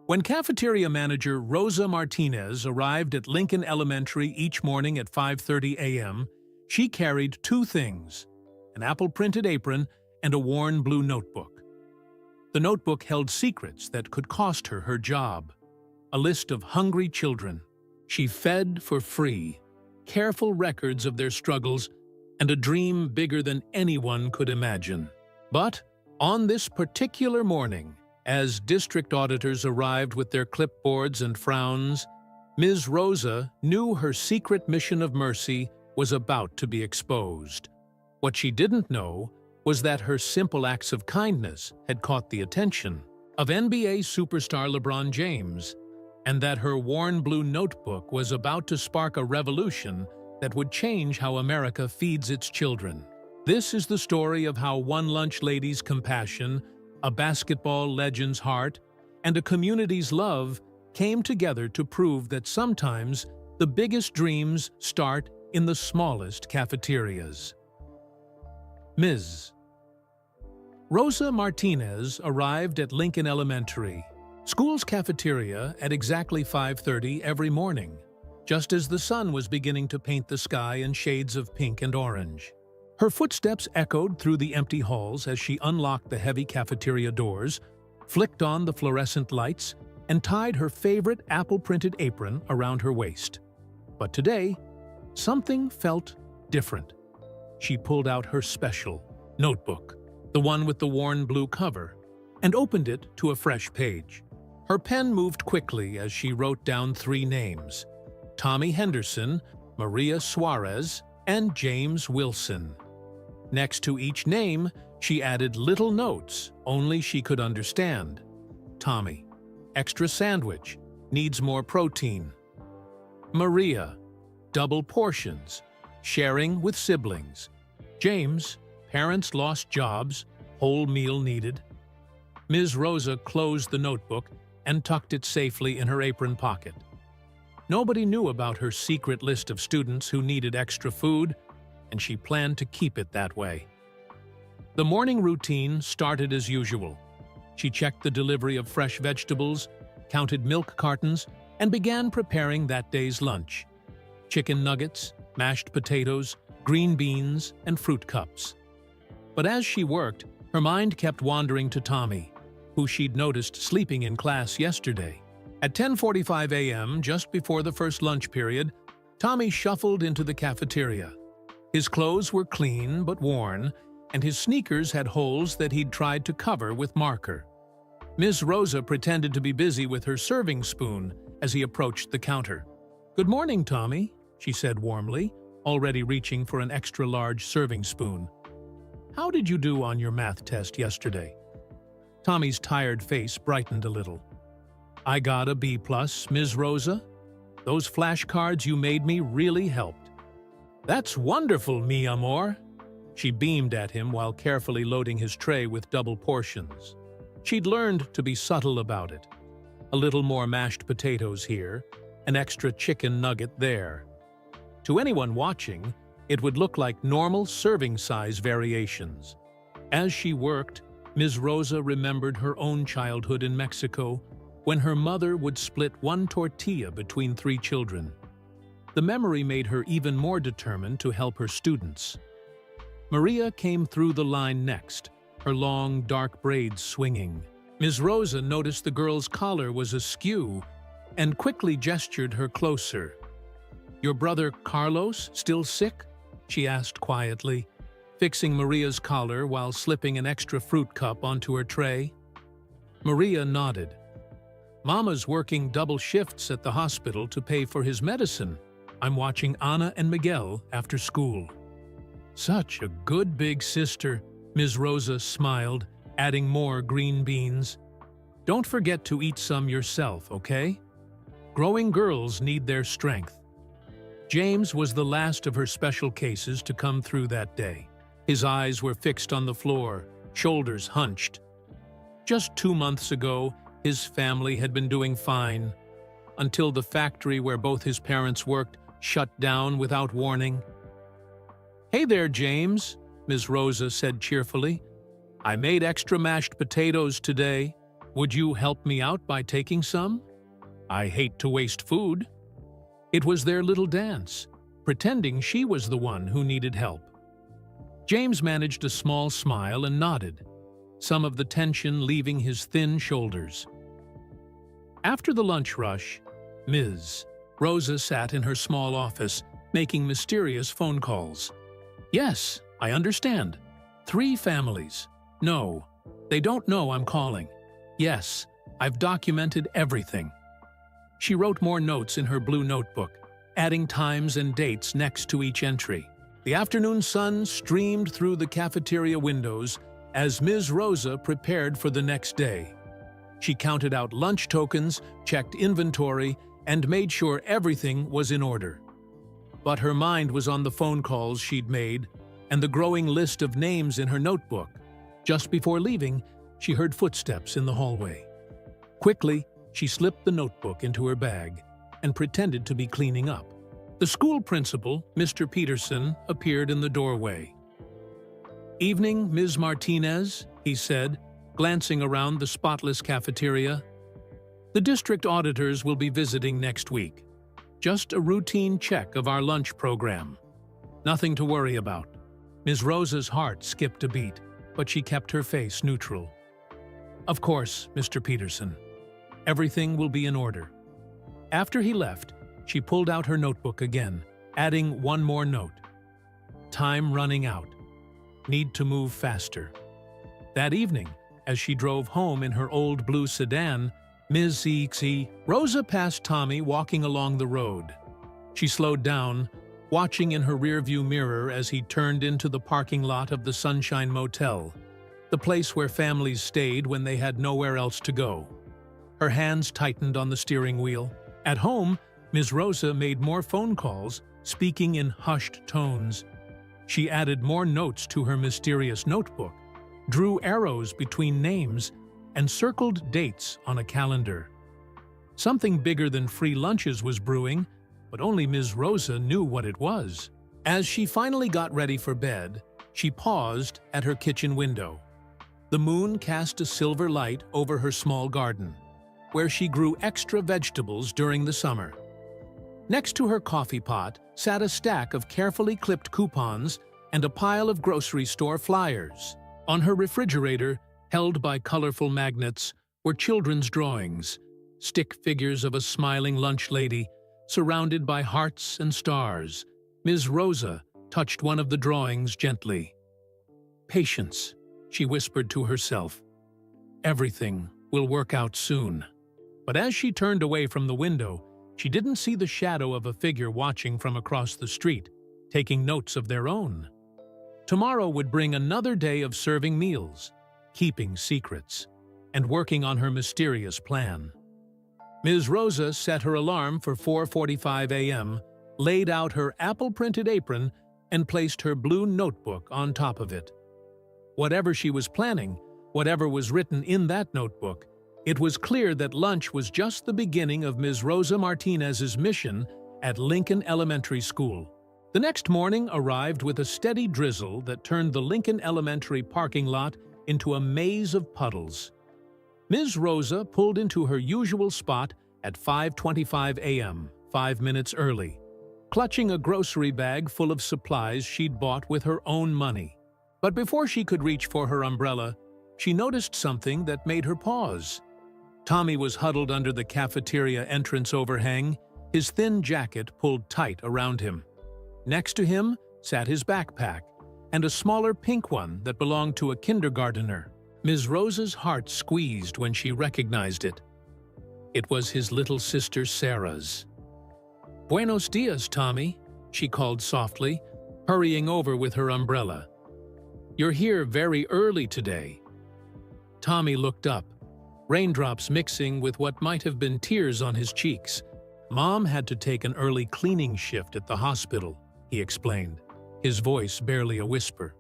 When cafeteria manager Rosa Martinez arrived at Lincoln Elementary each morning at 5:30 a.m., she carried two things: an apple-printed apron and a worn blue notebook. The notebook held secrets that could cost her her job. A list of hungry children she fed for free, careful records of their struggles, and a dream bigger than anyone could imagine. But on this particular morning, as district auditors arrived with their clipboards and frowns, Ms. Rosa knew her secret mission of mercy was about to be exposed. What she didn't know was that her simple acts of kindness had caught the attention of NBA superstar LeBron James, and that her worn blue notebook was about to spark a revolution that would change how America feeds its children. This is the story of how one lunch lady's compassion, a basketball legend's heart, and a community's love came together to prove that sometimes the biggest dreams start in the smallest cafeterias. Ms. Rosa Martinez arrived at Lincoln Elementary, school's cafeteria, at exactly 5:30 every morning, just as the sun was beginning to paint the sky in shades of pink and orange. Her footsteps echoed through the empty halls as she unlocked the heavy cafeteria doors, flicked on the fluorescent lights, and tied her favorite apple-printed apron around her waist. But today, something felt different. She pulled out her special notebook, the one with the worn blue cover, and opened it to a fresh page. Her pen moved quickly as she wrote down three names: Tommy Henderson, Maria Suarez, and James Wilson. Next to each name, she added little notes only she could understand. Tommy: extra sandwich, needs more protein. Maria: double portions, sharing with siblings. James: parents lost jobs, whole meal needed. Ms. Rosa closed the notebook and tucked it safely in her apron pocket. Nobody knew about her secret list of students who needed extra food, and she planned to keep it that way. The morning routine started as usual. She checked the delivery of fresh vegetables, counted milk cartons, and began preparing that day's lunch: chicken nuggets, mashed potatoes, green beans, and fruit cups. But as she worked, her mind kept wandering to Tommy, who she'd noticed sleeping in class yesterday. At 10:45 a.m., just before the first lunch period, Tommy shuffled into the cafeteria. His clothes were clean but worn, and his sneakers had holes that he'd tried to cover with marker. Ms. Rosa pretended to be busy with her serving spoon as he approached the counter. "Good morning, Tommy," she said warmly, already reaching for an extra-large serving spoon. "How did you do on your math test yesterday?" Tommy's tired face brightened a little. "I got a B+, Ms. Rosa. Those flashcards you made me really helped." "That's wonderful, mi amor." She beamed at him while carefully loading his tray with double portions. She'd learned to be subtle about it. A little more mashed potatoes here, an extra chicken nugget there. To anyone watching, it would look like normal serving size variations. As she worked, Ms. Rosa remembered her own childhood in Mexico, when her mother would split one tortilla between three children. The memory made her even more determined to help her students. Maria came through the line next, her long, dark braids swinging. Ms. Rosa noticed the girl's collar was askew and quickly gestured her closer. "Your brother Carlos still sick?" she asked quietly, fixing Maria's collar while slipping an extra fruit cup onto her tray. Maria nodded. "Mama's working double shifts at the hospital to pay for his medicine. I'm watching Ana and Miguel after school." "Such a good big sister," Ms. Rosa smiled, adding more green beans. "Don't forget to eat some yourself, okay? Growing girls need their strength." James was the last of her special cases to come through that day. His eyes were fixed on the floor, shoulders hunched. Just 2 months ago, his family had been doing fine, until the factory where both his parents worked shut down without warning. "Hey there, James," Ms. Rosa said cheerfully. "I made extra mashed potatoes today. Would you help me out by taking some? I hate to waste food. It was their little dance, pretending she was the one who needed help. James managed a small smile and nodded, some of the tension leaving his thin shoulders. After the lunch rush, Ms. Rosa sat in her small office, making mysterious phone calls. Yes, I understand. 3 families. No, they don't know I'm calling. Yes, I've documented everything. She wrote more notes in her blue notebook, adding times and dates next to each entry. The afternoon sun streamed through the cafeteria windows as Ms. Rosa prepared for the next day. She counted out lunch tokens, checked inventory, and made sure everything was in order. But her mind was on the phone calls she'd made and the growing list of names in her notebook. Just before leaving, she heard footsteps in the hallway. Quickly, she slipped the notebook into her bag and pretended to be cleaning up. The school principal, Mr. Peterson, appeared in the doorway. "Evening, Ms. Martinez," he said, glancing around the spotless cafeteria. "The district auditors will be visiting next week. Just a routine check of our lunch program. Nothing to worry about." Ms. Rosa's heart skipped a beat, but she kept her face neutral. "Of course, Mr. Peterson. Everything will be in order." After he left, she pulled out her notebook again, adding one more note. "Time running out. Need to move faster." That evening, as she drove home in her old blue sedan, Ms. Rosa passed Tommy walking along the road. She slowed down, watching in her rearview mirror as he turned into the parking lot of the Sunshine Motel, the place where families stayed when they had nowhere else to go. Her hands tightened on the steering wheel. At home, Ms. Rosa made more phone calls, speaking in hushed tones. She added more notes to her mysterious notebook, drew arrows between names, and circled dates on a calendar. Something bigger than free lunches was brewing, but only Ms. Rosa knew what it was. As she finally got ready for bed, she paused at her kitchen window. The moon cast a silver light over her small garden, where she grew extra vegetables during the summer. Next to her coffee pot sat a stack of carefully clipped coupons and a pile of grocery store flyers. On her refrigerator, held by colorful magnets, were children's drawings, stick figures of a smiling lunch lady, surrounded by hearts and stars. Ms. Rosa touched one of the drawings gently. "Patience," she whispered to herself. "Everything will work out soon." But as she turned away from the window, she didn't see the shadow of a figure watching from across the street, taking notes of their own. Tomorrow would bring another day of serving meals, keeping secrets, and working on her mysterious plan. Ms. Rosa set her alarm for 4:45 a.m., laid out her apple-printed apron, and placed her blue notebook on top of it. Whatever she was planning, whatever was written in that notebook, it was clear that lunch was just the beginning of Ms. Rosa Martinez's mission at Lincoln Elementary School. The next morning arrived with a steady drizzle that turned the Lincoln Elementary parking lot into a maze of puddles. Ms. Rosa pulled into her usual spot at 5:25 a.m., 5 minutes early, clutching a grocery bag full of supplies she'd bought with her own money. But before she could reach for her umbrella, she noticed something that made her pause. Tommy was huddled under the cafeteria entrance overhang, his thin jacket pulled tight around him. Next to him sat his backpack, and a smaller pink one that belonged to a kindergartner. Ms. Rosa's heart squeezed when she recognized it. It was his little sister Sarah's. "Buenos dias, Tommy," she called softly, hurrying over with her umbrella. "You're here very early today." Tommy looked up, raindrops mixing with what might have been tears on his cheeks. "Mom had to take an early cleaning shift at the hospital," he explained, his voice barely a whisper.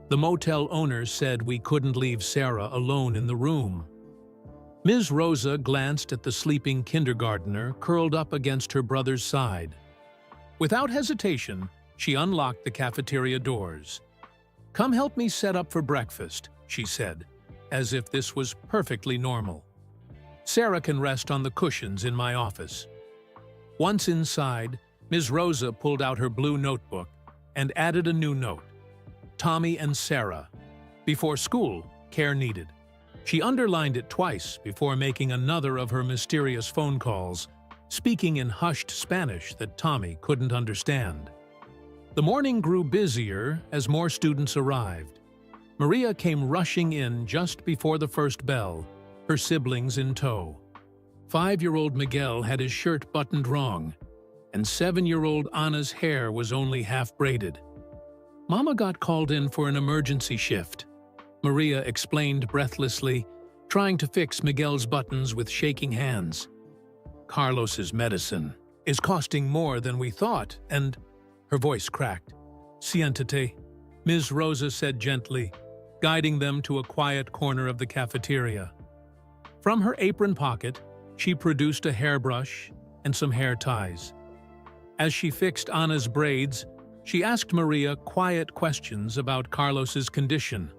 "The motel owner said we couldn't leave Sarah alone in the room." Ms. Rosa glanced at the sleeping kindergartner curled up against her brother's side. Without hesitation, she unlocked the cafeteria doors. "Come help me set up for breakfast," she said, as if this was perfectly normal. Sarah can rest on the cushions in my office. Once inside, Ms. Rosa pulled out her blue notebook and added a new note. Tommy and Sarah. Before school, care needed. She underlined it twice before making another of her mysterious phone calls, speaking in hushed Spanish that Tommy couldn't understand. The morning grew busier as more students arrived. Maria came rushing in just before the first bell, her siblings in tow. 5-year-old Miguel had his shirt buttoned wrong, and 7-year-old Anna's hair was only half braided. Mama got called in for an emergency shift, Maria explained breathlessly, trying to fix Miguel's buttons with shaking hands. Carlos's medicine is costing more than we thought, and her voice cracked. Siéntate, Ms. Rosa said gently, guiding them to a quiet corner of the cafeteria. From her apron pocket, she produced a hairbrush and some hair ties. As she fixed Anna's braids, she asked Maria quiet questions about Carlos's condition,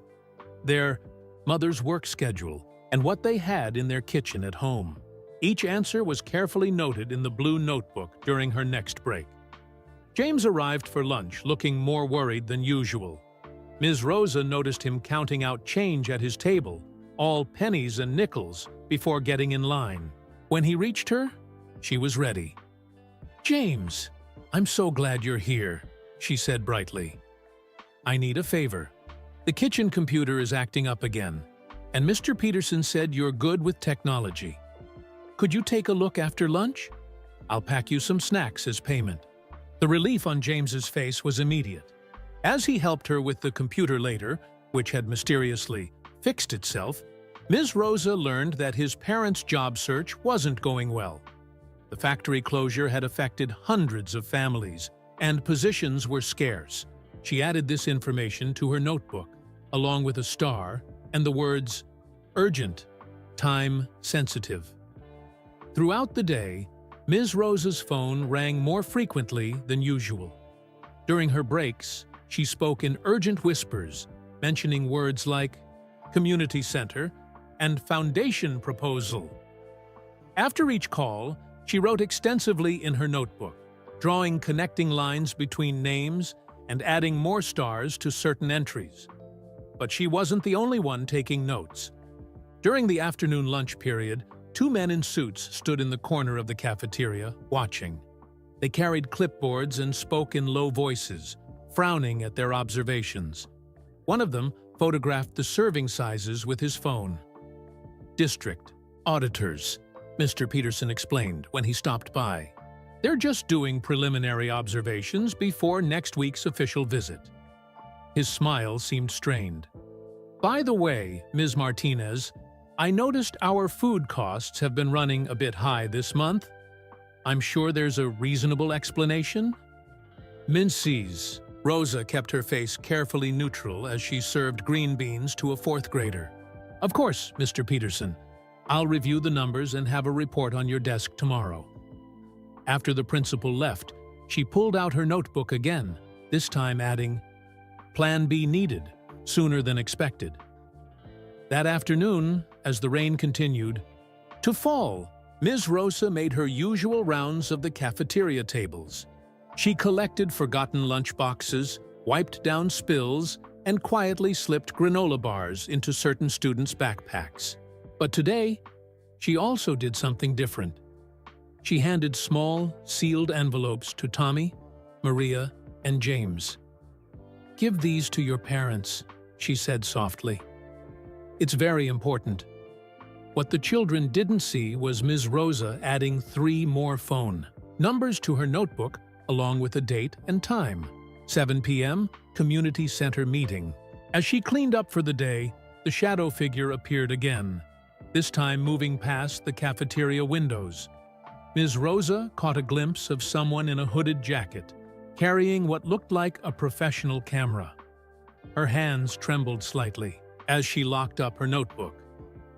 their mother's work schedule, and what they had in their kitchen at home. Each answer was carefully noted in the blue notebook during her next break. James arrived for lunch looking more worried than usual. Ms. Rosa noticed him counting out change at his table, all pennies and nickels, before getting in line. When he reached her, she was ready. "James, I'm so glad you're here," she said brightly. "I need a favor. The kitchen computer is acting up again, and Mr. Peterson said you're good with technology. Could you take a look after lunch? I'll pack you some snacks as payment." The relief on James's face was immediate. As he helped her with the computer later, which had mysteriously fixed itself, Ms. Rosa learned that his parents' job search wasn't going well. The factory closure had affected hundreds of families, and positions were scarce. She added this information to her notebook, along with a star and the words, "Urgent, time sensitive." Throughout the day, Ms. Rosa's phone rang more frequently than usual. During her breaks, she spoke in urgent whispers, mentioning words like community center and foundation proposal. After each call, she wrote extensively in her notebook, drawing connecting lines between names and adding more stars to certain entries. But she wasn't the only one taking notes. During the afternoon lunch period, 2 men in suits stood in the corner of the cafeteria, watching. They carried clipboards and spoke in low voices, frowning at their observations. One of them photographed the serving sizes with his phone. "District auditors," Mr. Peterson explained when he stopped by. "They're just doing preliminary observations before next week's official visit." His smile seemed strained. "By the way, Ms. Martinez, I noticed our food costs have been running a bit high this month. I'm sure there's a reasonable explanation?" "Minces." Rosa kept her face carefully neutral as she served green beans to a 4th grader. "Of course, Mr. Peterson. I'll review the numbers and have a report on your desk tomorrow." After the principal left, she pulled out her notebook again, this time adding, "Plan B needed, sooner than expected." That afternoon, as the rain continued to fall, Ms. Rosa made her usual rounds of the cafeteria tables. She collected forgotten lunch boxes, wiped down spills, and quietly slipped granola bars into certain students' backpacks. But today, she also did something different. She handed small, sealed envelopes to Tommy, Maria, and James. "Give these to your parents," she said softly. "It's very important." What the children didn't see was Ms. Rosa adding 3 more phone numbers to her notebook, along with a date and time. 7 p.m., community center meeting. As she cleaned up for the day, the shadow figure appeared again, this time moving past the cafeteria windows. Ms. Rosa caught a glimpse of someone in a hooded jacket, carrying what looked like a professional camera. Her hands trembled slightly as she locked up her notebook.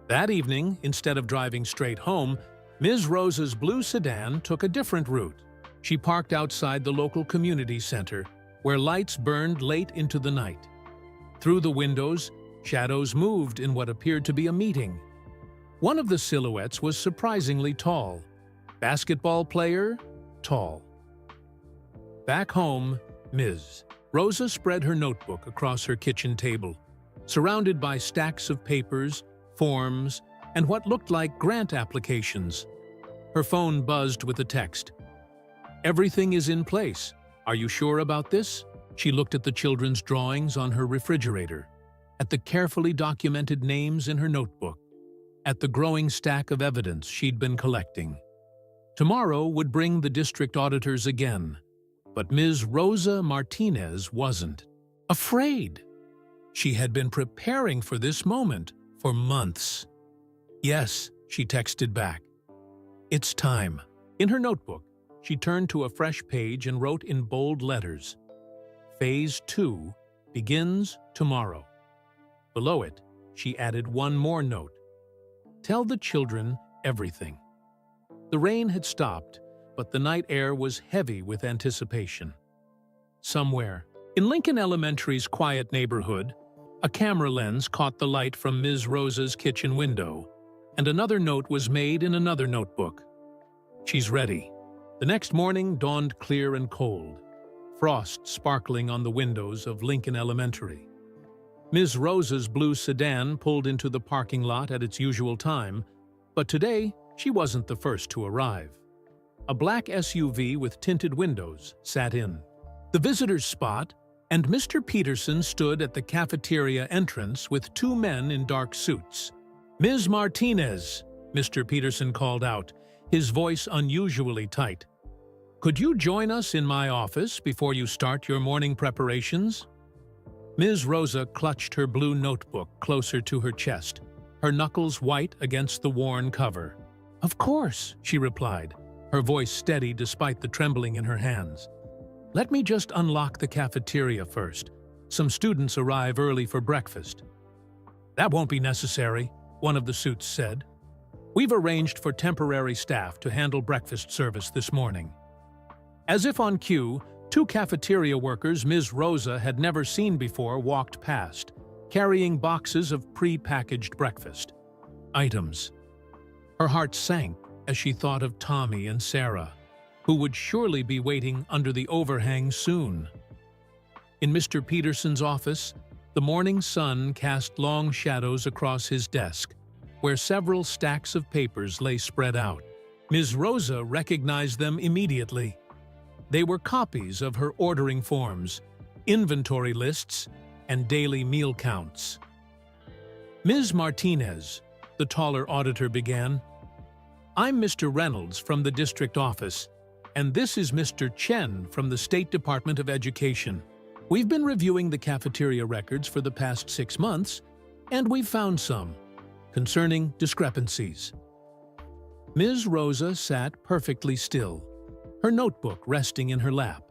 That evening, instead of driving straight home, Ms. Rosa's blue sedan took a different route. She parked outside the local community center, where lights burned late into the night. Through the windows, Shadows moved in what appeared to be a meeting. One of the silhouettes was surprisingly tall. Basketball player, tall. Back home, Ms. Rosa spread her notebook across her kitchen table, surrounded by stacks of papers, forms, and what looked like grant applications. Her phone buzzed with a text. "Everything is in place. Are you sure about this?" She looked at the children's drawings on her refrigerator, at the carefully documented names in her notebook, at the growing stack of evidence she'd been collecting. Tomorrow would bring the district auditors again, but Ms. Rosa Martinez wasn't. Afraid. She had been preparing for this moment for months. "Yes," she texted back. "It's time." In her notebook, she turned to a fresh page and wrote in bold letters, "Phase 2 begins tomorrow." Below it, she added one more note. "Tell the children everything." The rain had stopped, but the night air was heavy with anticipation. Somewhere, in Lincoln Elementary's quiet neighborhood, a camera lens caught the light from Ms. Rosa's kitchen window, and another note was made in another notebook. "She's ready." The next morning dawned clear and cold, frost sparkling on the windows of Lincoln Elementary. Ms. Rosa's blue sedan pulled into the parking lot at its usual time, but today she wasn't the first to arrive. A black SUV with tinted windows sat in the visitor's spot, and Mr. Peterson stood at the cafeteria entrance with two men in dark suits. "Ms. Martinez," Mr. Peterson called out, his voice unusually tight. "Could you join us in my office before you start your morning preparations?" Ms. Rosa clutched her blue notebook closer to her chest, her knuckles white against the worn cover. "Of course," she replied, her voice steady despite the trembling in her hands. "Let me just unlock the cafeteria first. Some students arrive early for breakfast." "That won't be necessary," one of the suits said. "We've arranged for temporary staff to handle breakfast service this morning." As if on cue, two cafeteria workers Ms. Rosa had never seen before walked past, carrying boxes of pre-packaged breakfast items. Her heart sank as she thought of Tommy and Sarah, who would surely be waiting under the overhang soon. In Mr. Peterson's office, the morning sun cast long shadows across his desk, where several stacks of papers lay spread out. Ms. Rosa recognized them immediately. They were copies of her ordering forms, inventory lists, and daily meal counts. "Ms. Martinez," the taller auditor began, "I'm Mr. Reynolds from the district office, and this is Mr. Chen from the State Department of Education. We've been reviewing the cafeteria records for the past 6 months, and we've found some concerning discrepancies." Ms. Rosa sat perfectly still, her notebook resting in her lap.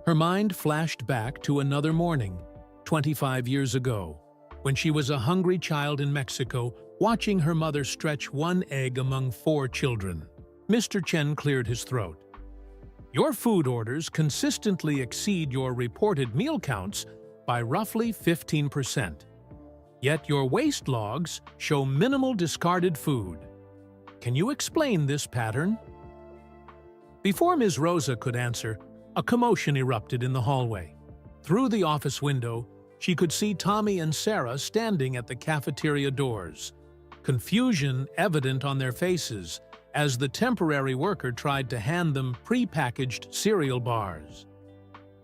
Her mind flashed back to another morning, 25 years ago, when she was a hungry child in Mexico, watching her mother stretch one egg among 4 children. Mr. Chen cleared his throat. "Your food orders consistently exceed your reported meal counts by roughly 15%. Yet your waste logs show minimal discarded food. Can you explain this pattern?" Before Ms. Rosa could answer, a commotion erupted in the hallway. Through the office window, she could see Tommy and Sarah standing at the cafeteria doors, confusion evident on their faces as the temporary worker tried to hand them pre-packaged cereal bars.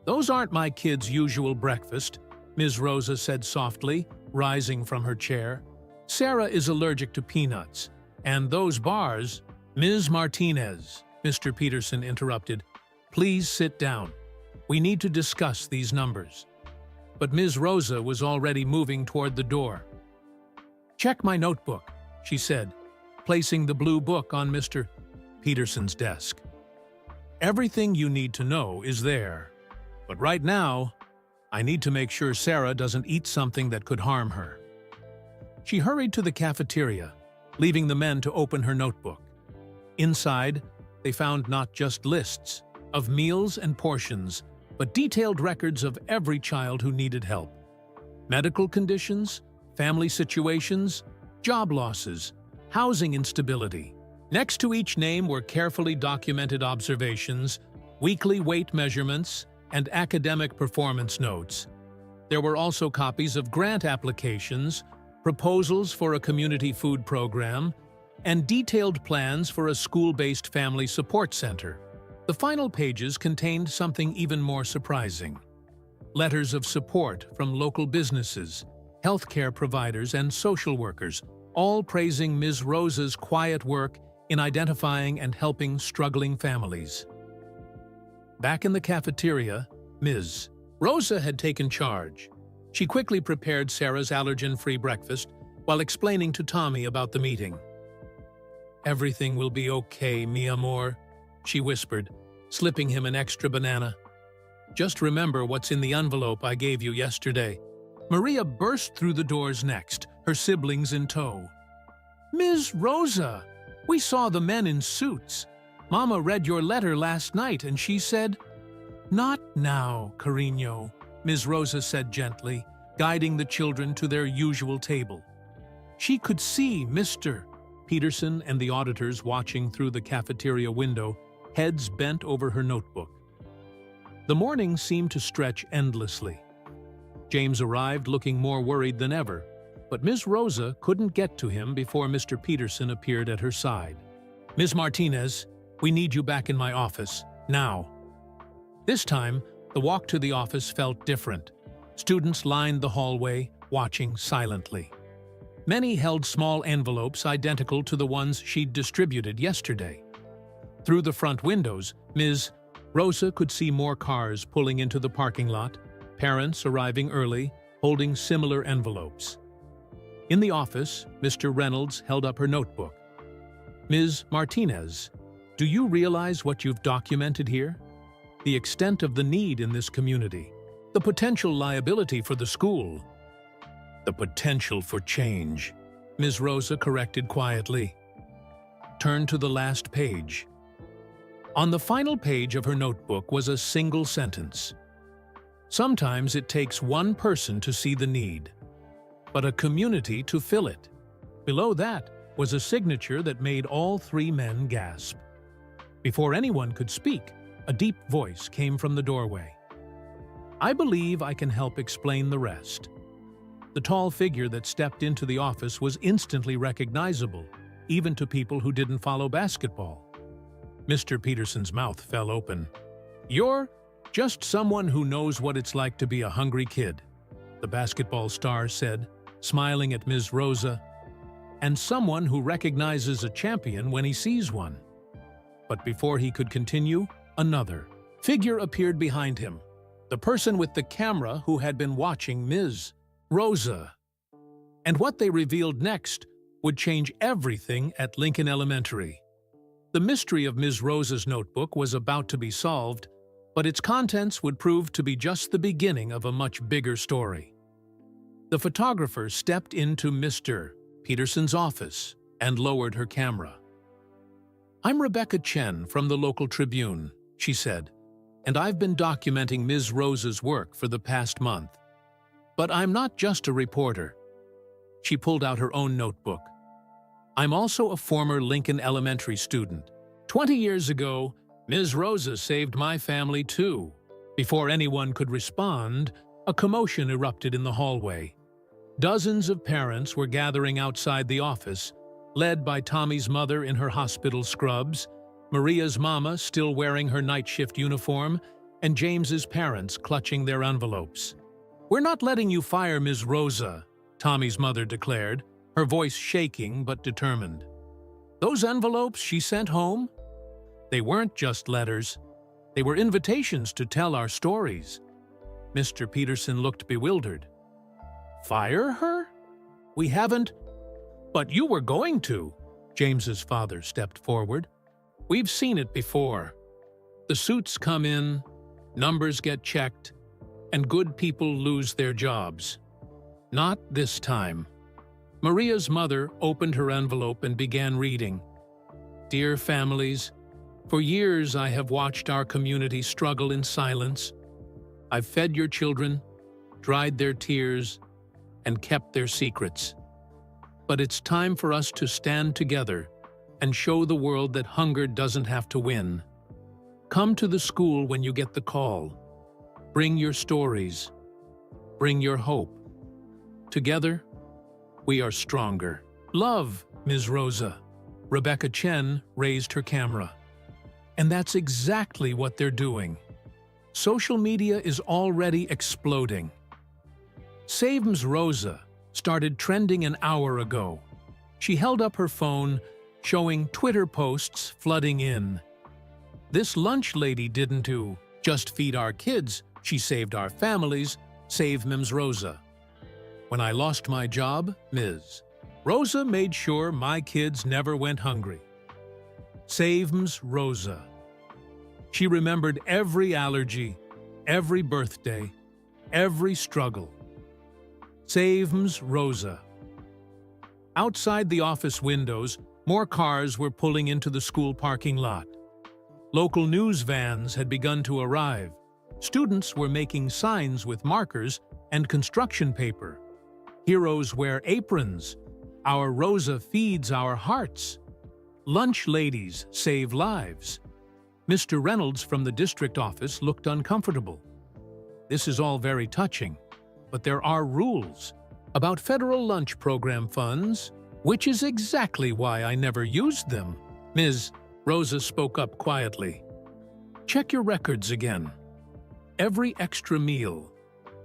"Those aren't my kids' usual breakfast," Ms. Rosa said softly, rising from her chair. "Sarah is allergic to peanuts, and those bars—" "Ms. Martinez," Mr. Peterson interrupted, "please sit down. We need to discuss these numbers." But Ms. Rosa was already moving toward the door. "Check my notebook," she said, placing the blue book on Mr. Peterson's desk. "Everything you need to know is there. But right now, I need to make sure Sarah doesn't eat something that could harm her." She hurried to the cafeteria, leaving the men to open her notebook. Inside, they found not just lists of meals and portions, but detailed records of every child who needed help. Medical conditions, family situations, job losses, housing instability. Next to each name were carefully documented observations, weekly weight measurements, and academic performance notes. There were also copies of grant applications, proposals for a community food program, and detailed plans for a school-based family support center. The final pages contained something even more surprising. Letters of support from local businesses, healthcare providers, and social workers, all praising Ms. Rosa's quiet work in identifying and helping struggling families. Back in the cafeteria, Ms. Rosa had taken charge. She quickly prepared Sarah's allergen-free breakfast while explaining to Tommy about the meeting. "Everything will be okay, mi amor," she whispered, slipping him an extra banana. "Just remember what's in the envelope I gave you yesterday." Maria burst through the doors next, her siblings in tow. "Ms. Rosa, we saw the men in suits. Mama read your letter last night and she said—" "Not now, Carino," Ms. Rosa said gently, guiding the children to their usual table. She could see Mr. Peterson and the auditors watching through the cafeteria window, heads bent over her notebook. The morning seemed to stretch endlessly. James arrived looking more worried than ever, but Ms. Rosa couldn't get to him before Mr. Peterson appeared at her side. "Ms. Martinez, we need you back in my office, now." This time, the walk to the office felt different. Students lined the hallway, watching silently. Many held small envelopes identical to the ones she'd distributed yesterday. Through the front windows, Ms. Rosa could see more cars pulling into the parking lot, parents arriving early, holding similar envelopes. In the office, Mr. Reynolds held up her notebook. "Ms. Martinez, do you realize what you've documented here? The extent of the need in this community, the potential liability for the school." "The potential for change," Ms. Rosa corrected quietly. Turn to the last page. On the final page of her notebook was a single sentence. "Sometimes it takes one person to see the need, but a community to fill it." Below that was a signature that made all three men gasp. Before anyone could speak, a deep voice came from the doorway. "I believe I can help explain the rest." The tall figure that stepped into the office was instantly recognizable, even to people who didn't follow basketball. Mr. Peterson's mouth fell open. "You're just someone who knows what it's like to be a hungry kid," the basketball star said, smiling at Ms. Rosa, "and someone who recognizes a champion when he sees one." But before he could continue, another figure appeared behind him, the person with the camera who had been watching Ms. Rosa. And what they revealed next would change everything at Lincoln Elementary. The mystery of Ms. Rosa's notebook was about to be solved, but its contents would prove to be just the beginning of a much bigger story. The photographer stepped into Mr. Peterson's office and lowered her camera. "I'm Rebecca Chen from the local Tribune," she said, "and I've been documenting Ms. Rosa's work for the past month. But I'm not just a reporter." She pulled out her own notebook. "I'm also a former Lincoln Elementary student. 20 years ago, Ms. Rosa saved my family too." Before anyone could respond, a commotion erupted in the hallway. Dozens of parents were gathering outside the office, led by Tommy's mother in her hospital scrubs, Maria's mama still wearing her night shift uniform, and James's parents clutching their envelopes. "We're not letting you fire Ms. Rosa," Tommy's mother declared, her voice shaking but determined. "Those envelopes she sent home? They weren't just letters. They were invitations to tell our stories." Mr. Peterson looked bewildered. "Fire her? We haven't—" "But you were going to," James's father stepped forward. "We've seen it before. The suits come in, numbers get checked, and good people lose their jobs. Not this time." Maria's mother opened her envelope and began reading. "Dear families, for years I have watched our community struggle in silence. I've fed your children, dried their tears, and kept their secrets. But it's time for us to stand together and show the world that hunger doesn't have to win. Come to the school when you get the call. Bring your stories. Bring your hope. Together, we are stronger. Love, Ms. Rosa. Rebecca Chen raised her camera. And that's exactly what they're doing. Social media is already exploding. Save Ms. Rosa started trending an hour ago. She held up her phone, showing Twitter posts flooding in. This lunch lady didn't just feed our kids, she saved our families. Save Ms. Rosa. When I lost my job, Ms. Rosa made sure my kids never went hungry. Save Ms. Rosa. She remembered every allergy, every birthday, every struggle. Save Ms. Rosa. Outside the office windows, more cars were pulling into the school parking lot. Local news vans had begun to arrive. Students were making signs with markers and construction paper. Heroes wear aprons. Our Rosa feeds our hearts. Lunch ladies save lives. Mr. Reynolds from the district office looked uncomfortable. This is all very touching, but there are rules about federal lunch program funds, which is exactly why I never used them. Ms. Rosa spoke up quietly. Check your records again. Every extra meal,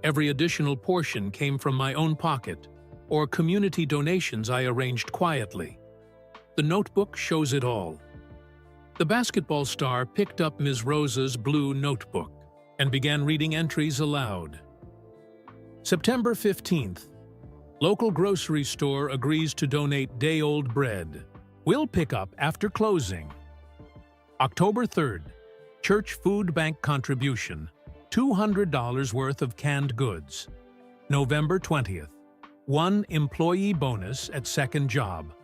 every additional portion came from my own pocket or community donations I arranged quietly. The notebook shows it all. The basketball star picked up Ms. Rosa's blue notebook and began reading entries aloud. September 15th. Local grocery store agrees to donate day-old bread. Will pick up after closing. October 3rd. Church food bank contribution. $200 worth of canned goods. November 20th. One employee bonus at second job.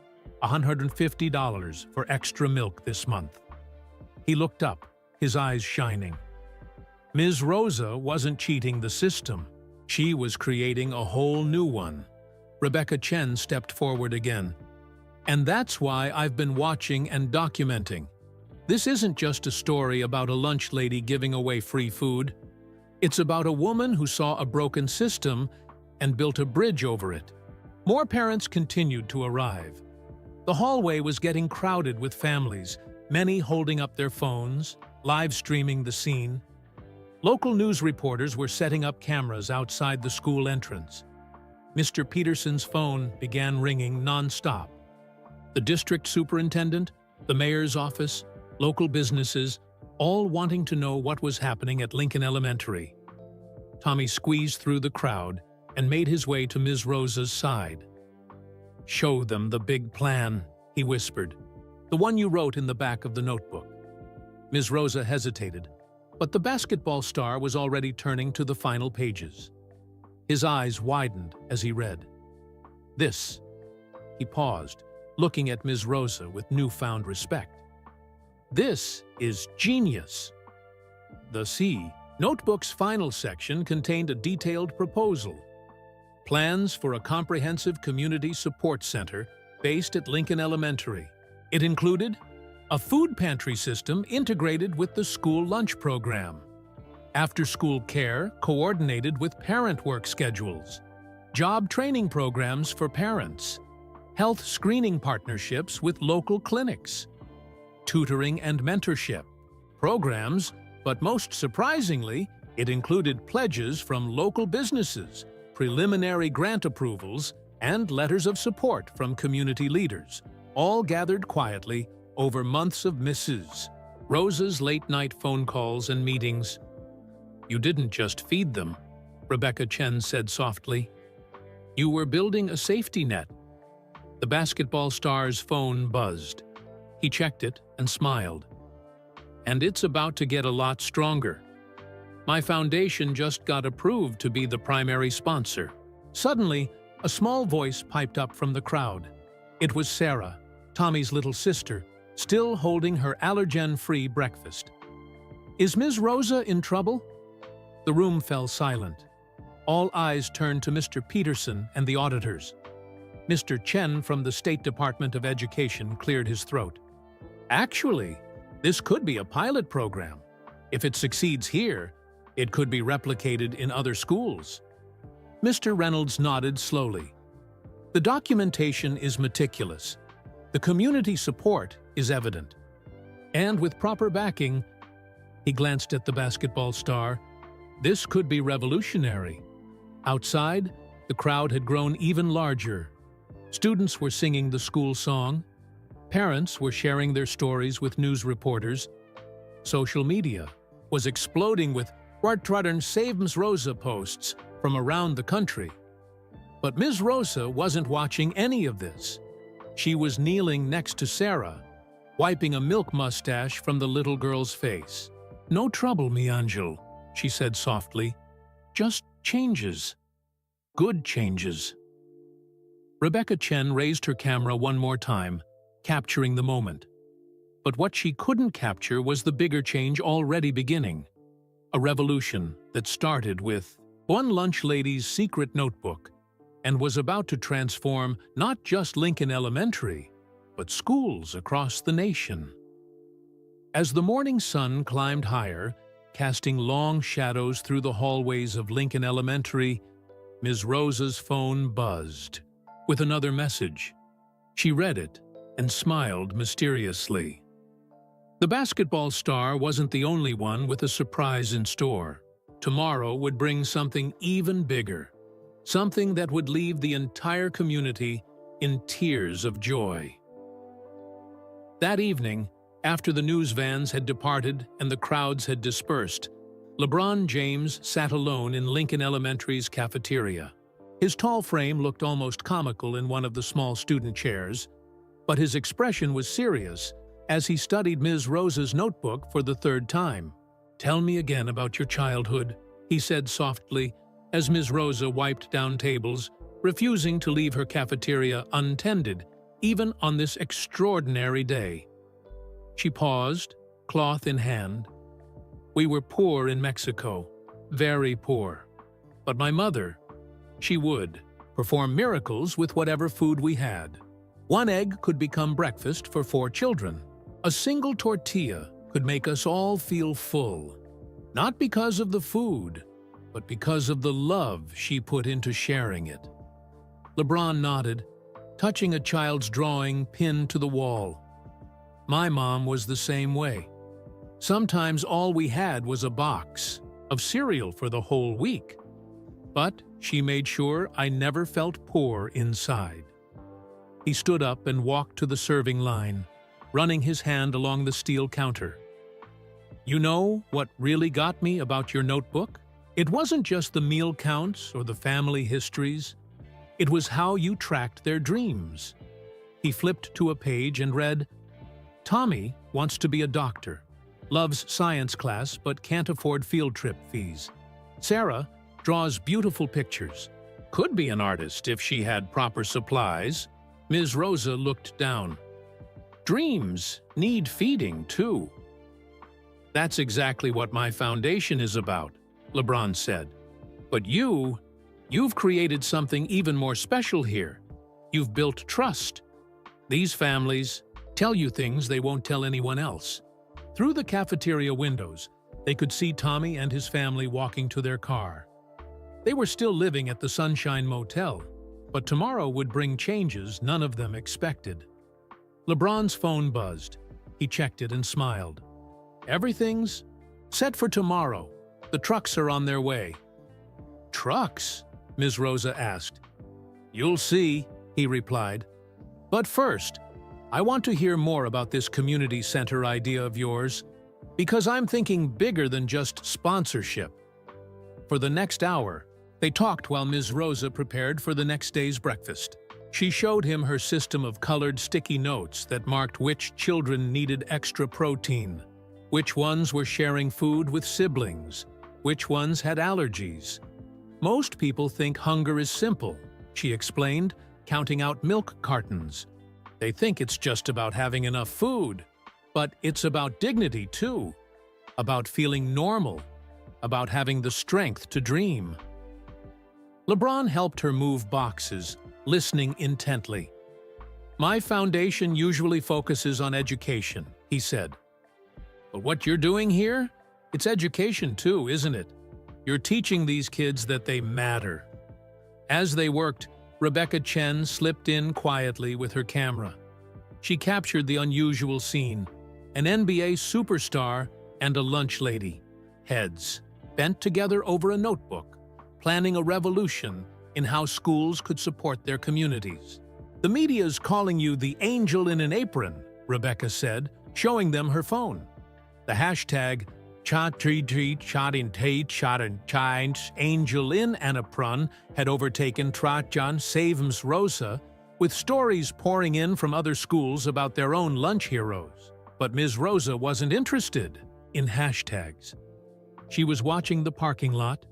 $150 for extra milk this month. He looked up, his eyes shining. Ms. Rosa wasn't cheating the system. She was creating a whole new one. Rebecca Chen stepped forward again. And that's why I've been watching and documenting. This isn't just a story about a lunch lady giving away free food. It's about a woman who saw a broken system and built a bridge over it. More parents continued to arrive. The hallway was getting crowded with families, many holding up their phones, live streaming the scene. Local news reporters were setting up cameras outside the school entrance. Mr. Peterson's phone began ringing non-stop. The district superintendent, the mayor's office, local businesses, all wanting to know what was happening at Lincoln Elementary. Tommy squeezed through the crowd and made his way to Ms. Rosa's side. "Show them the big plan," he whispered. "The one you wrote in the back of the notebook." Ms. Rosa hesitated, but the basketball star was already turning to the final pages. His eyes widened as he read. "This." He paused, looking at Ms. Rosa with newfound respect. "This is genius." The notebook's final section contained a detailed proposal. Plans for a comprehensive community support center based at Lincoln Elementary. It included a food pantry system integrated with the school lunch program, after-school care coordinated with parent work schedules, job training programs for parents, health screening partnerships with local clinics, tutoring and mentorship programs, but most surprisingly, it included pledges from local businesses, preliminary grant approvals, and letters of support from community leaders, all gathered quietly over months of Mrs. Rosa's late-night phone calls and meetings. "You didn't just feed them," Rebecca Chen said softly. "You were building a safety net." The basketball star's phone buzzed. He checked it and smiled. "And it's about to get a lot stronger. My foundation just got approved to be the primary sponsor." Suddenly, a small voice piped up from the crowd. It was Sarah, Tommy's little sister, still holding her allergen-free breakfast. "Is Ms. Rosa in trouble?" The room fell silent. all eyes turned to Mr. Peterson and the auditors. Mr. Chen from the State Department of Education cleared his throat. Actually, this could be a pilot program. If it succeeds here, it could be replicated in other schools. Mr. Reynolds nodded slowly. The documentation is meticulous. The community support is evident. And with proper backing, he glanced at the basketball star, this could be revolutionary. Outside, the crowd had grown even larger. Students were singing the school song. Parents were sharing their stories with news reporters. Social media was exploding with "Wartradern save Ms. Rosa" posts from around the country. But Ms. Rosa wasn't watching any of this. She was kneeling next to Sarah, wiping a milk mustache from the little girl's face. "No trouble, mi angel," she said softly. "Just changes. Good changes." Rebecca Chen raised her camera one more time, capturing the moment. But what she couldn't capture was the bigger change already beginning. A revolution that started with one lunch lady's secret notebook and was about to transform not just Lincoln Elementary, but schools across the nation. As the morning sun climbed higher, casting long shadows through the hallways of Lincoln Elementary, Ms. Rosa's phone buzzed with another message. She read it and smiled mysteriously. The basketball star wasn't the only one with a surprise in store. Tomorrow would bring something even bigger, something that would leave the entire community in tears of joy. That evening, after the news vans had departed and the crowds had dispersed, LeBron James sat alone in Lincoln Elementary's cafeteria. His tall frame looked almost comical in one of the small student chairs, but his expression was serious as he studied Ms. Rosa's notebook for the third time. "Tell me again about your childhood," he said softly as Ms. Rosa wiped down tables, refusing to leave her cafeteria untended, even on this extraordinary day. She paused, cloth in hand. "We were poor in Mexico, very poor. But my mother, she would perform miracles with whatever food we had. One egg could become breakfast for 4 children. A single tortilla could make us all feel full, not because of the food, but because of the love she put into sharing it." LeBron nodded, touching a child's drawing pinned to the wall. "My mom was the same way. Sometimes all we had was a box of cereal for the whole week, but she made sure I never felt poor inside." He stood up and walked to the serving line, running his hand along the steel counter. "You know what really got me about your notebook? It wasn't just the meal counts or the family histories. It was how you tracked their dreams." He flipped to a page and read, "Tommy wants to be a doctor, loves science class but can't afford field trip fees. Sarah draws beautiful pictures, could be an artist if she had proper supplies." Ms. Rosa looked down. "Dreams need feeding, too." "That's exactly what my foundation is about," LeBron said. "But you've created something even more special here. You've built trust. These families tell you things they won't tell anyone else." Through the cafeteria windows, they could see Tommy and his family walking to their car. They were still living at the Sunshine Motel, but tomorrow would bring changes none of them expected. LeBron's phone buzzed. He checked it and smiled. "Everything's set for tomorrow. The trucks are on their way." "Trucks?" Ms. Rosa asked. "You'll see," he replied. "But first, I want to hear more about this community center idea of yours, because I'm thinking bigger than just sponsorship." For the next hour, they talked while Ms. Rosa prepared for the next day's breakfast. She showed him her system of colored sticky notes that marked which children needed extra protein, which ones were sharing food with siblings, which ones had allergies. "Most people think hunger is simple," she explained, counting out milk cartons. "They think it's just about having enough food, but it's about dignity too, about feeling normal, about having the strength to dream." LeBron helped her move boxes, listening intently. "My foundation usually focuses on education," he said. "But what you're doing here? It's education too, isn't it? You're teaching these kids that they matter." As they worked, Rebecca Chen slipped in quietly with her camera. She captured the unusual scene: an NBA superstar and a lunch lady, heads bent together over a notebook, planning a revolution in how schools could support their communities. "The media's calling you the angel in an apron," Rebecca said, showing them her phone. The hashtag angel in an apron had overtaken Trajan Savems Rosa, with stories pouring in from other schools about their own lunch heroes. But Ms. Rosa wasn't interested in hashtags. She was watching the parking lot,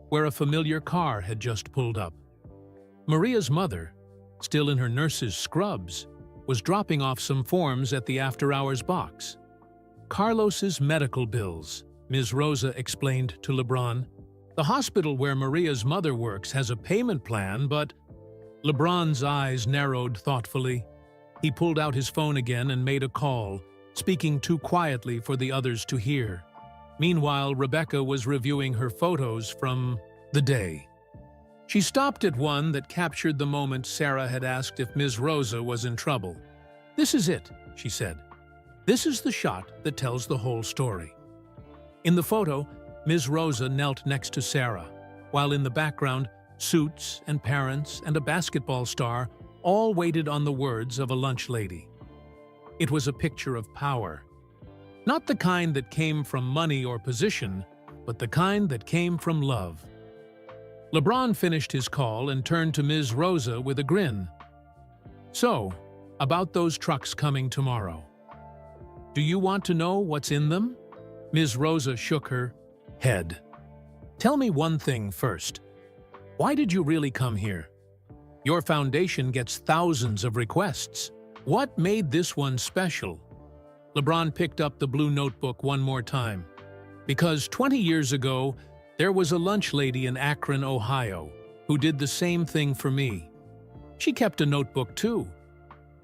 where a familiar car had just pulled up. Maria's mother, still in her nurse's scrubs, was dropping off some forms at the after-hours box. "Carlos's medical bills," Ms. Rosa explained to LeBron. "The hospital where Maria's mother works has a payment plan, but—" LeBron's eyes narrowed thoughtfully. He pulled out his phone again and made a call, speaking too quietly for the others to hear. Meanwhile, Rebecca was reviewing her photos from the day. She stopped at one that captured the moment Sarah had asked if Ms. Rosa was in trouble. "This is it," she said. "This is the shot that tells the whole story." In the photo, Ms. Rosa knelt next to Sarah, while in the background, suits and parents and a basketball star all waited on the words of a lunch lady. It was a picture of power. Not the kind that came from money or position, but the kind that came from love. LeBron finished his call and turned to Ms. Rosa with a grin. "So, about those trucks coming tomorrow. Do you want to know what's in them?" Ms. Rosa shook her head. "Tell me one thing first. Why did you really come here? Your foundation gets thousands of requests. What made this one special?" LeBron picked up the blue notebook one more time. "Because 20 years ago, there was a lunch lady in Akron, Ohio, who did the same thing for me. She kept a notebook too.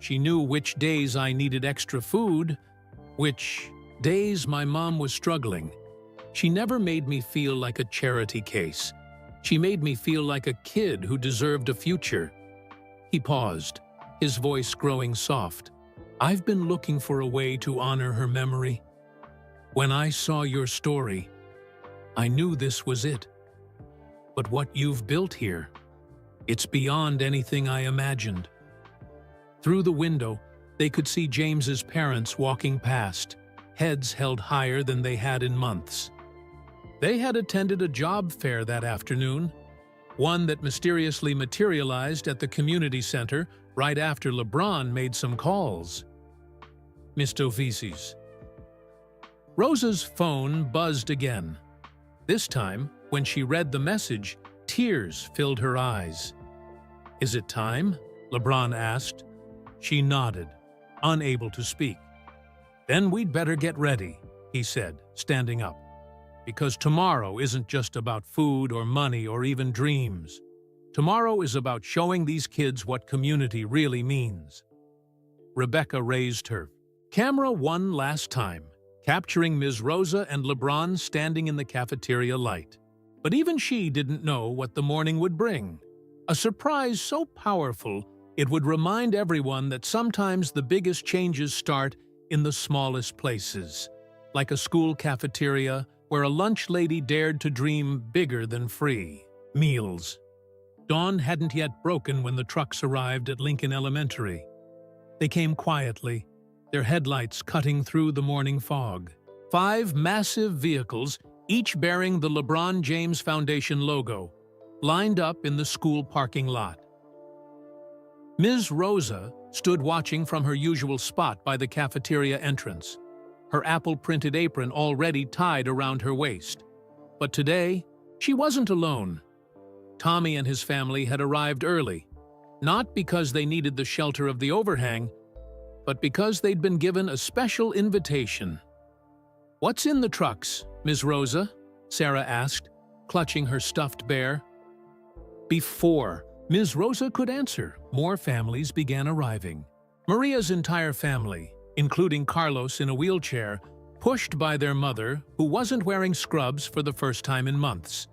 She knew which days I needed extra food, which days my mom was struggling. She never made me feel like a charity case. She made me feel like a kid who deserved a future." He paused, his voice growing soft. "I've been looking for a way to honor her memory. When I saw your story, I knew this was it. But what you've built here, it's beyond anything I imagined." Through the window, they could see James's parents walking past, heads held higher than they had in months. They had attended a job fair that afternoon, one that mysteriously materialized at the community center right after LeBron made some calls. "Mr. Vices." Rosa's phone buzzed again. This time, when she read the message, tears filled her eyes. "Is it time?" LeBron asked. She nodded, unable to speak. "Then we'd better get ready," he said, standing up. "Because tomorrow isn't just about food or money or even dreams. Tomorrow is about showing these kids what community really means." Rebecca raised her camera one last time, capturing Ms. Rosa and LeBron standing in the cafeteria light. But even she didn't know what the morning would bring. A surprise so powerful it would remind everyone that sometimes the biggest changes start in the smallest places, like a school cafeteria where a lunch lady dared to dream bigger than free meals. Dawn hadn't yet broken when the trucks arrived at Lincoln Elementary. They came quietly, their headlights cutting through the morning fog. 5 massive vehicles, each bearing the LeBron James Foundation logo, lined up in the school parking lot. Ms. Rosa stood watching from her usual spot by the cafeteria entrance, her apple-printed apron already tied around her waist. But today, she wasn't alone. Tommy and his family had arrived early, not because they needed the shelter of the overhang, but because they'd been given a special invitation. "What's in the trucks, Ms. Rosa?" Sarah asked, clutching her stuffed bear. Before Ms. Rosa could answer, more families began arriving. Maria's entire family, including Carlos in a wheelchair, pushed by their mother, who wasn't wearing scrubs for the first time in months.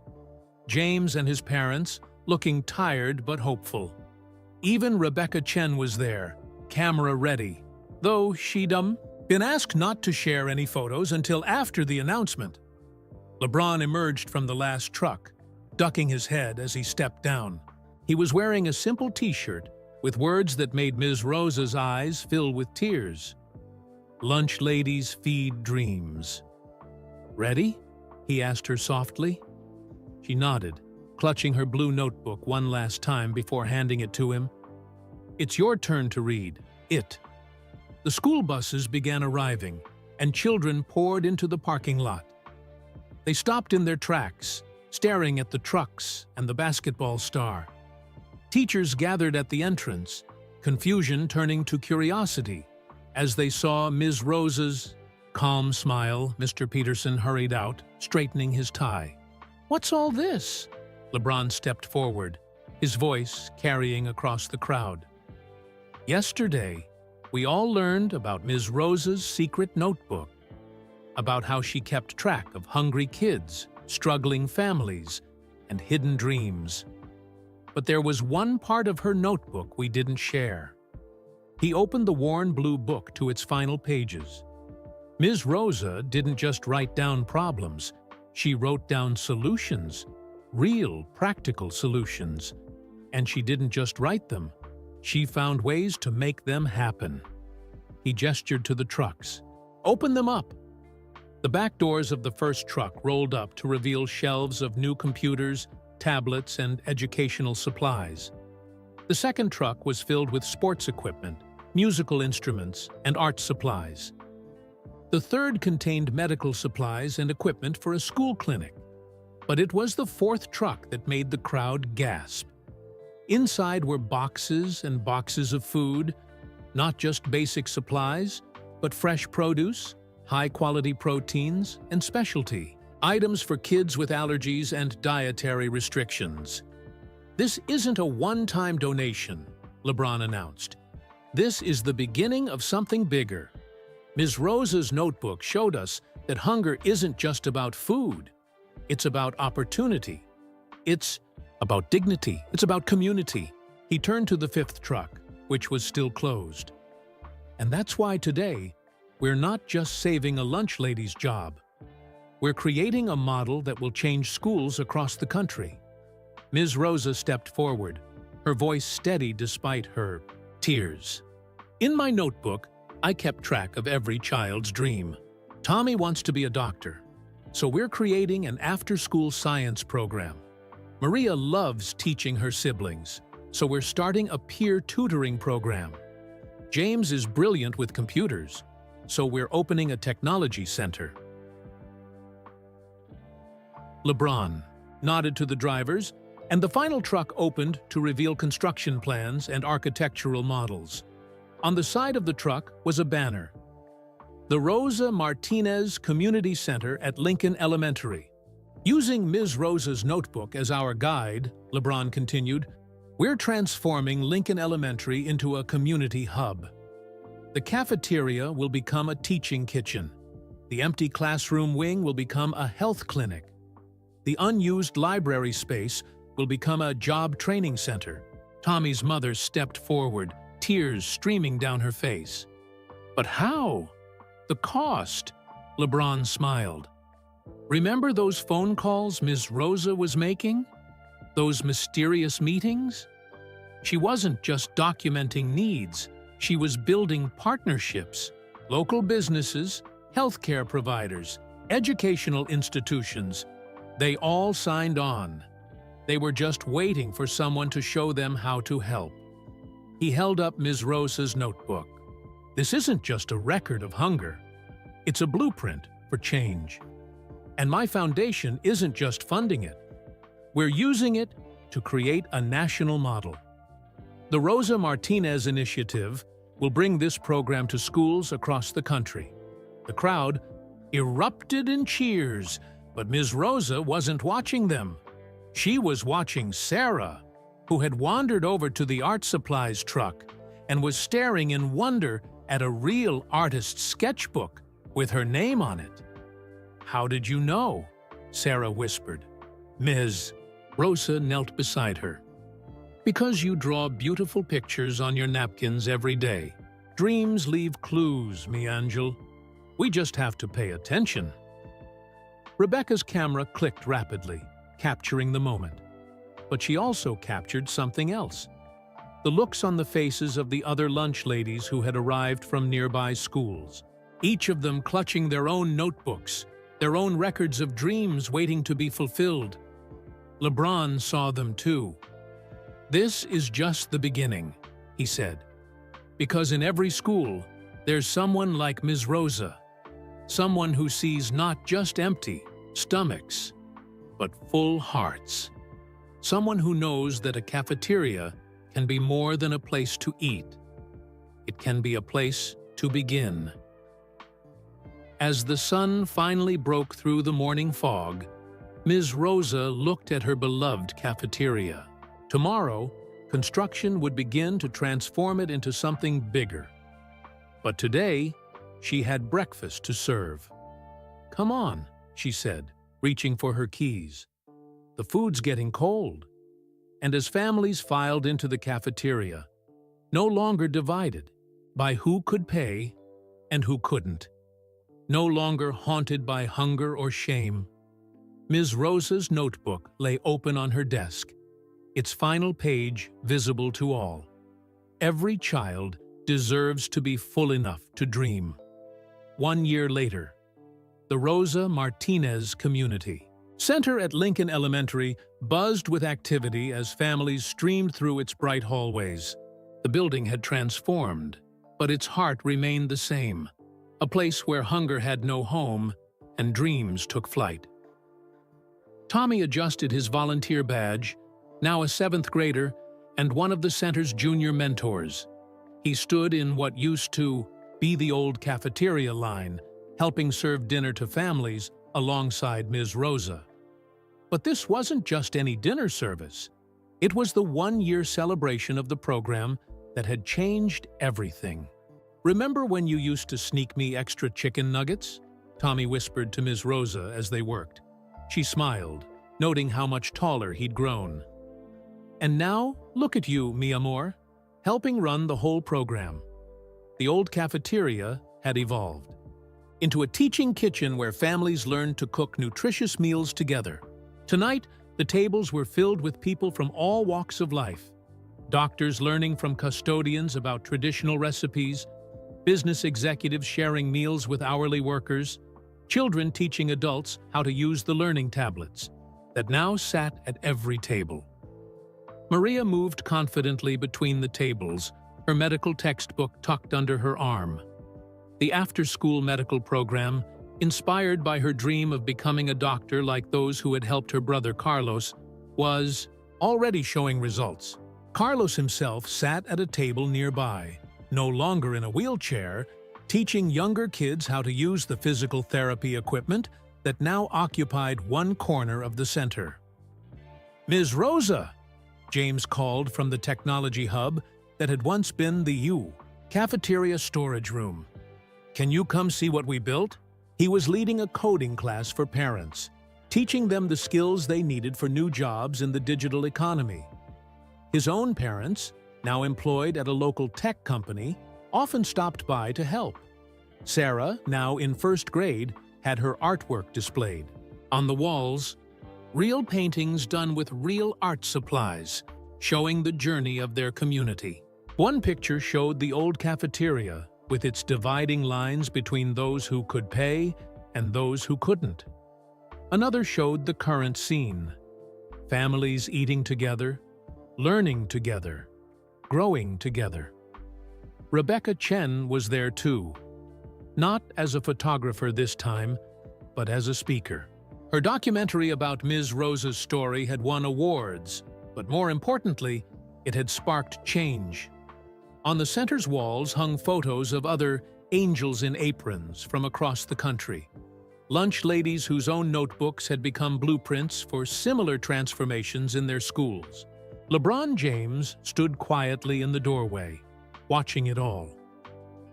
James and his parents, looking tired but hopeful. Even Rebecca Chen was there, camera ready, though she'd been asked not to share any photos until after the announcement. LeBron emerged from the last truck, ducking his head as he stepped down. He was wearing a simple t-shirt with words that made Ms. Rosa's eyes fill with tears. "Lunch ladies feed dreams." "Ready?" he asked her softly. She nodded, clutching her blue notebook one last time before handing it to him. "It's your turn to read. It." The school buses began arriving, and children poured into the parking lot. They stopped in their tracks, staring at the trucks and the basketball star. Teachers gathered at the entrance, confusion turning to curiosity, as they saw Ms. Rosa's calm smile. Mr. Peterson hurried out, straightening his tie. "What's all this?" LeBron stepped forward, his voice carrying across the crowd. "Yesterday, we all learned about Ms. Rosa's secret notebook, about how she kept track of hungry kids, struggling families, and hidden dreams. But there was one part of her notebook we didn't share." He opened the worn blue book to its final pages. Ms. Rosa didn't just write down problems, she wrote down solutions, real, practical solutions. And she didn't just write them, she found ways to make them happen. He gestured to the trucks. "Open them up." The back doors of the first truck rolled up to reveal shelves of new computers, tablets, and educational supplies. The second truck was filled with sports equipment, musical instruments, and art supplies. The third contained medical supplies and equipment for a school clinic. But it was the fourth truck that made the crowd gasp. Inside were boxes and boxes of food, not just basic supplies, but fresh produce, high-quality proteins, and specialty items for kids with allergies and dietary restrictions. "This isn't a one-time donation," LeBron announced. "This is the beginning of something bigger." Ms. Rosa's notebook showed us that hunger isn't just about food. It's about opportunity. It's about dignity. It's about community. He turned to the fifth truck, which was still closed. "And that's why today, we're not just saving a lunch lady's job. We're creating a model that will change schools across the country." Ms. Rosa stepped forward, her voice steady despite her tears. "In my notebook, I kept track of every child's dream. Tommy wants to be a doctor, so we're creating an after-school science program. Maria loves teaching her siblings, so we're starting a peer tutoring program. James is brilliant with computers, so we're opening a technology center." LeBron nodded to the drivers, and the final truck opened to reveal construction plans and architectural models. On the side of the truck was a banner. "The Rosa Martinez Community Center at Lincoln Elementary." Using Ms. Rosa's notebook as our guide, LeBron continued, "We're transforming Lincoln Elementary into a community hub. The cafeteria will become a teaching kitchen. The empty classroom wing will become a health clinic. The unused library space will become a job training center." Tommy's mother stepped forward, tears streaming down her face. "But how? The cost?" LeBron smiled. "Remember those phone calls Ms. Rosa was making? Those mysterious meetings? She wasn't just documenting needs, she was building partnerships. Local businesses, healthcare providers, educational institutions, they all signed on. They were just waiting for someone to show them how to help." He held up Ms. Rosa's notebook. "This isn't just a record of hunger. It's a blueprint for change. And my foundation isn't just funding it. We're using it to create a national model. The Rosa Martinez Initiative will bring this program to schools across the country." The crowd erupted in cheers, but Ms. Rosa wasn't watching them. She was watching Sarah, who had wandered over to the art supplies truck and was staring in wonder at a real artist's sketchbook with her name on it. "How did you know?" Sarah whispered. "Ms." Rosa knelt beside her. "Because you draw beautiful pictures on your napkins every day. Dreams leave clues, me angel. We just have to pay attention." Rebecca's camera clicked rapidly, capturing the moment. But she also captured something else. The looks on the faces of the other lunch ladies who had arrived from nearby schools, each of them clutching their own notebooks, their own records of dreams waiting to be fulfilled. LeBron saw them too. "This is just the beginning," he said. "Because in every school, there's someone like Ms. Rosa. Someone who sees not just empty stomachs, but full hearts. Someone who knows that a cafeteria can be more than a place to eat. It can be a place to begin." As the sun finally broke through the morning fog, Ms. Rosa looked at her beloved cafeteria. Tomorrow, construction would begin to transform it into something bigger. But today, she had breakfast to serve. "Come on," she said, reaching for her keys. "The food's getting cold." And as families filed into the cafeteria, no longer divided by who could pay and who couldn't, no longer haunted by hunger or shame, Ms. Rosa's notebook lay open on her desk, its final page visible to all. Every child deserves to be full enough to dream. 1 year later, the Rosa Martinez Community Center at Lincoln Elementary buzzed with activity as families streamed through its bright hallways. The building had transformed, but its heart remained the same, a place where hunger had no home and dreams took flight. Tommy adjusted his volunteer badge, now a 7th grader and one of the center's junior mentors. He stood in what used to be the old cafeteria line, helping serve dinner to families alongside Ms. Rosa. But this wasn't just any dinner service. It was the 1-year celebration of the program that had changed everything. "Remember when you used to sneak me extra chicken nuggets?" Tommy whispered to Ms. Rosa as they worked. She smiled, noting how much taller he'd grown. "And now, look at you, mi amor, helping run the whole program." The old cafeteria had evolved into a teaching kitchen where families learned to cook nutritious meals together. Tonight, the tables were filled with people from all walks of life. Doctors learning from custodians about traditional recipes, business executives sharing meals with hourly workers, children teaching adults how to use the learning tablets that now sat at every table. Maria moved confidently between the tables, her medical textbook tucked under her arm. The after-school medical program, inspired by her dream of becoming a doctor like those who had helped her brother Carlos, was already showing results. Carlos himself sat at a table nearby, no longer in a wheelchair, teaching younger kids how to use the physical therapy equipment that now occupied one corner of the center. "Ms. Rosa," James called from the technology hub that had once been the cafeteria storage room. "Can you come see what we built?" He was leading a coding class for parents, teaching them the skills they needed for new jobs in the digital economy. His own parents, now employed at a local tech company, often stopped by to help. Sarah, now in 1st grade, had her artwork displayed. On the walls, real paintings done with real art supplies, showing the journey of their community. One picture showed the old cafeteria, with its dividing lines between those who could pay and those who couldn't. Another showed the current scene: families eating together, learning together, growing together. Rebecca Chen was there too, not as a photographer this time, but as a speaker. Her documentary about Ms. Rosa's story had won awards, but more importantly, it had sparked change. On the center's walls hung photos of other angels in aprons from across the country. lunch ladies whose own notebooks had become blueprints for similar transformations in their schools. LeBron James stood quietly in the doorway, watching it all.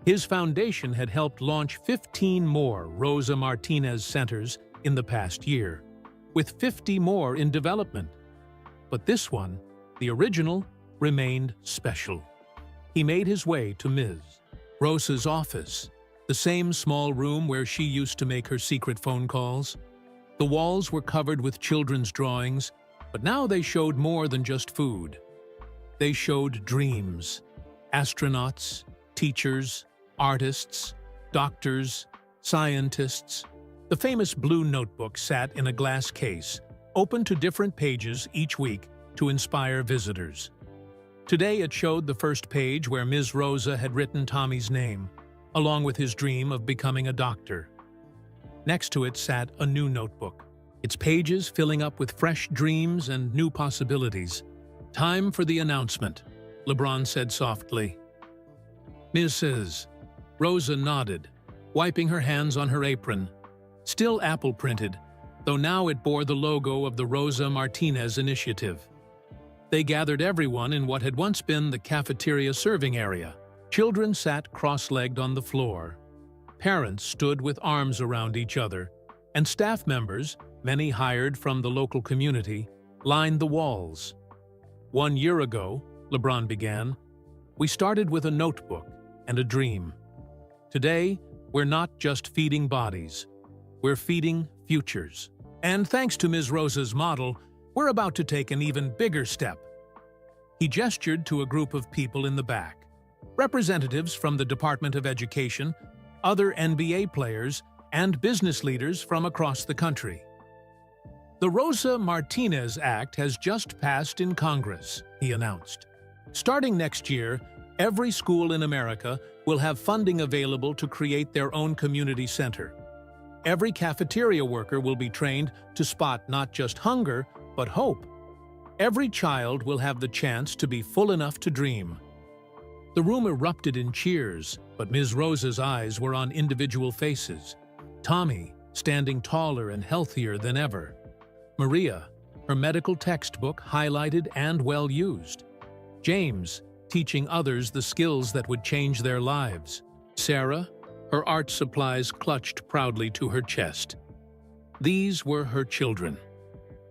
His foundation had helped launch 15 more Rosa Martinez centers in the past year, with 50 more in development. But this one, the original, remained special. He made his way to Ms. Rosa's office, the same small room where she used to make her secret phone calls. The walls were covered with children's drawings, but now they showed more than just food. They showed dreams, astronauts, teachers, artists, doctors, scientists. The famous blue notebook sat in a glass case, open to different pages each week to inspire visitors. Today it showed the first page where Ms. Rosa had written Tommy's name, along with his dream of becoming a doctor. Next to it sat a new notebook, its pages filling up with fresh dreams and new possibilities. "Time for the announcement," LeBron said softly. "Mrs." Rosa nodded, wiping her hands on her apron. Still apple-printed, though now it bore the logo of the Rosa Martinez Initiative. They gathered everyone in what had once been the cafeteria serving area. Children sat cross-legged on the floor. Parents stood with arms around each other, and staff members, many hired from the local community, lined the walls. "1 year ago," LeBron began, "we started with a notebook and a dream. Today, we're not just feeding bodies, we're feeding futures. And thanks to Ms. Rosa's model, we're about to take an even bigger step." He gestured to a group of people in the back, representatives from the Department of Education, other NBA players, and business leaders from across the country. "The Rosa Martinez Act has just passed in Congress," he announced. "Starting next year, every school in America will have funding available to create their own community center. Every cafeteria worker will be trained to spot not just hunger, but hope. Every child will have the chance to be full enough to dream." The room erupted in cheers, but Ms. Rosa's eyes were on individual faces. Tommy, standing taller and healthier than ever. Maria, her medical textbook highlighted and well used. James, teaching others the skills that would change their lives. Sarah, her art supplies clutched proudly to her chest. These were her children.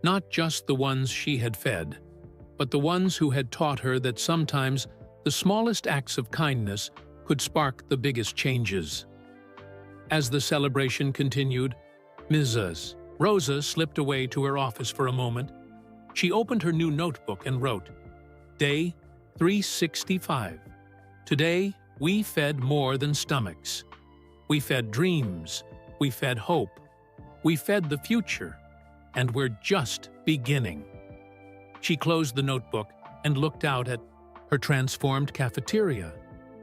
Not just the ones she had fed, but the ones who had taught her that sometimes the smallest acts of kindness could spark the biggest changes. As the celebration continued, Mrs. Rosa slipped away to her office for a moment. She opened her new notebook and wrote, "Day 365. Today, we fed more than stomachs. We fed dreams. We fed hope. We fed the future. And we're just beginning." She closed the notebook and looked out at her transformed cafeteria,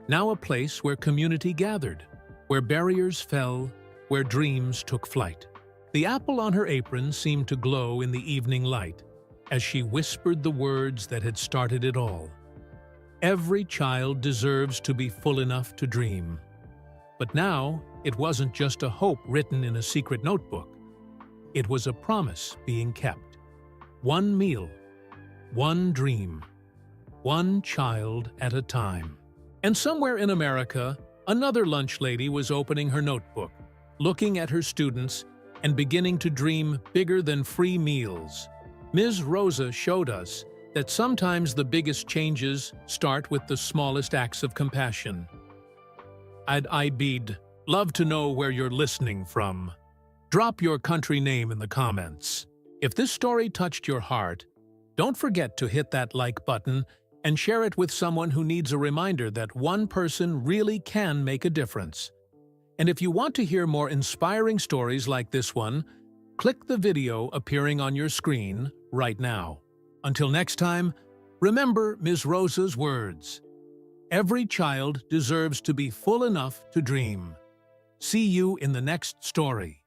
now a place where community gathered, where barriers fell, where dreams took flight. The apple on her apron seemed to glow in the evening light as she whispered the words that had started it all. Every child deserves to be full enough to dream. But now, it wasn't just a hope written in a secret notebook. It was a promise being kept. One meal, one dream, one child at a time. And somewhere in America, another lunch lady was opening her notebook, looking at her students, and beginning to dream bigger than free meals. Ms. Rosa showed us that sometimes the biggest changes start with the smallest acts of compassion. I'd love to know where you're listening from. Drop your country name in the comments. If this story touched your heart, don't forget to hit that like button and share it with someone who needs a reminder that one person really can make a difference. And if you want to hear more inspiring stories like this one, click the video appearing on your screen right now. Until next time, remember Ms. Rosa's words. Every child deserves to be full enough to dream. See you in the next story.